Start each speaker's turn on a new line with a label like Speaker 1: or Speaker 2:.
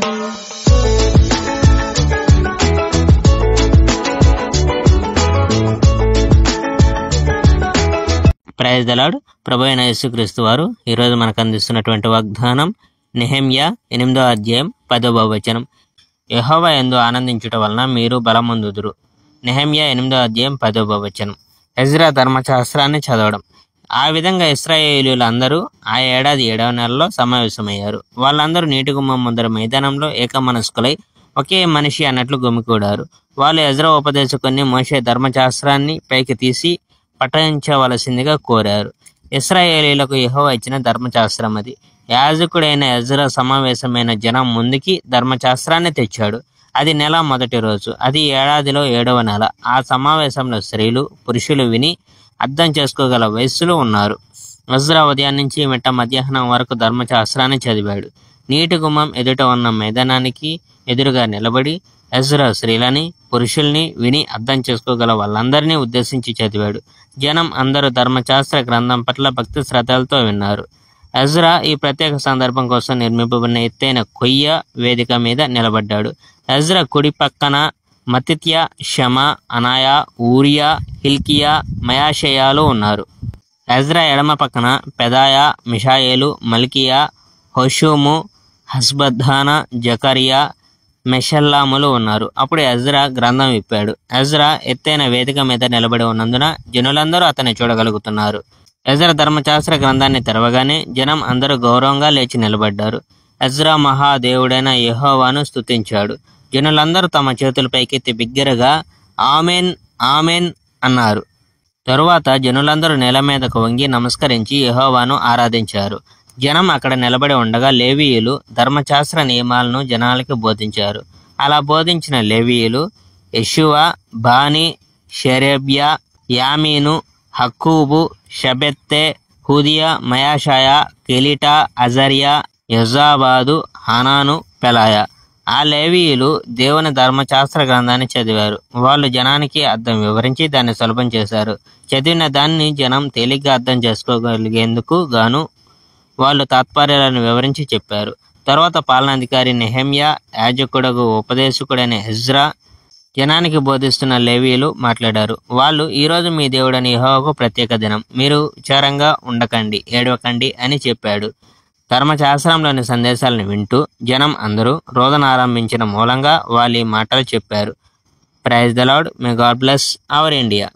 Speaker 1: Praise the lord. ప్రభు అయిన యేసుక్రీస్తు వారు ఈరోజు మనకు అందిస్తున్నటువంటి వాగ్దానం నెహెమ్యా 8వ అధ్యాయం 10వ వచనం. యెహోవా యందు ఆనందించుట వలన మీరు బలమొందుదురు. నెహెమ్యా 8వ అధ్యాయం 10వ వచనం. ఎజ్రా ధర్మశాస్త్రాన్ని చదవడం. ఆ విధంగా ఇశ్రాయేలీయులందరూ ఆ ఏడాది 7వ నెలలో సమావేశమయ్యారు. వాళ్ళందరూ నీటి గుమ్మం ముందర మైదానంలో ఏకమనస్కులై ఒకే మనిషి అన్నట్లు గుమికూడారు. వాళ్ళు ఎజ్రా ఉపదేశకుని మోషే ధర్మశాస్త్రాన్ని పైకి తీసి పఠించవలసిందిగా కోరారు. ఇశ్రాయేలీయులకు యెహోవా ఇచ్చిన ధర్మశాస్త్రం అది. యాజకుడైన ఎజ్రా సమావేశమైన జనం ముందుకి ధర్మశాస్త్రాన్ని తెచ్చాడు. అది నెల మొదటి రోజు. అది ఏడాదిలో 7వ నెల. ఆ సమావేశంలో స్త్రీలు పురుషులు విని అర్థం చేసుకోగల వయస్సులో ఉన్నారు. ఎజ్రా ఉదయం నుంచి మిట్ట మధ్యాహ్నం వరకు ధర్మశాస్త్రాన్ని చదివాడు. నీటి గుమ్మం ఎదుట ఉన్న మైదానానికి ఎదురుగా నిలబడి ఎజ్రా స్త్రీలని పురుషుల్ని విని అర్థం చేసుకోగల వాళ్ళందరినీ ఉద్దేశించి చదివాడు. జనం అందరూ ధర్మశాస్త్ర గ్రంథం పట్ల భక్తి శ్రద్ధలతో విన్నారు. ఎజ్రా ఈ ప్రత్యేక సందర్భం కోసం నిర్మింపబడిన ఎత్తైన కొయ్య వేదిక మీద నిలబడ్డాడు. ఎజ్రా కుడి పక్కన మత్తిత్యా, షమా, అనాయా, ఊరియా, హిల్కియా, మయాషయాలు ఉన్నారు. ఎజ్రా ఎడమ పక్కన పెదాయా, మిషాయేలు, మల్కియా, హోషూము, హస్బద్దానా, జకరియా, మెషల్లాములు ఉన్నారు. అప్పుడు ఎజ్రా గ్రంథం విప్పాడు. ఎజ్రా ఎత్తైన వేదిక మీద నిలబడి ఉన్నందున జనులందరూ అతన్ని చూడగలుగుతున్నారు. ఎజ్రా ధర్మశాస్త్ర గ్రంథాన్ని తెరవగానే జనం అందరూ గౌరవంగా లేచి నిలబడ్డారు. ఎజ్రా మహాదేవుడైన యెహోవాను స్తుతించాడు. జనులందరూ తమ చేతులు పైకెత్తి బిగ్గరగా ఆమెన్ ఆమెన్ అన్నారు. తరువాత జనులందరూ నేల మీదకు వంగి నమస్కరించి యెహోవాను ఆరాధించారు. జనం అక్కడ నిలబడి ఉండగా లేవీయులు ధర్మశాస్త్ర నియమాలను జనాలకి బోధించారు. అలా బోధించిన లేవీయులు యెషువా, బానీ, షెరేబ్యా, యామీను, హక్కూబు, షబెత్తె, హుదియా, మయాషాయా, కెలిటా, అజర్యా, యజాబాదు, హనాను, పెలాయా. ఆ లేవీయులు దేవుని ధర్మశాస్త్ర గ్రంథాన్ని చదివారు. వాళ్ళు జనానికి అర్థం వివరించి దాన్ని సులభం చేశారు. చదివిన దాన్ని జనం తేలిగ్గా అర్థం చేసుకోగలిగేందుకు గాను వాళ్ళు తాత్పర్యాలను వివరించి చెప్పారు. తర్వాత పాలనాధికారి నెహెమ్యా, యాజకుడగు ఉపదేశకుడైన ఎజ్రా, జనానికి బోధిస్తున్న లేవీయులు మాట్లాడారు. వాళ్ళు, ఈరోజు మీ దేవుడని యెహోవాకు ప్రత్యేక దినం. మీరు విచారంగా ఉండకండి, ఏడవకండి అని చెప్పాడు. ధర్మశాస్త్రంలోని సందేశాలను వింటూ జనం అందరూ రోదన ఆరంభించిన మూలంగా వాళ్ళు ఈ మాటలు చెప్పారు. Praise the Lord. May God bless our India.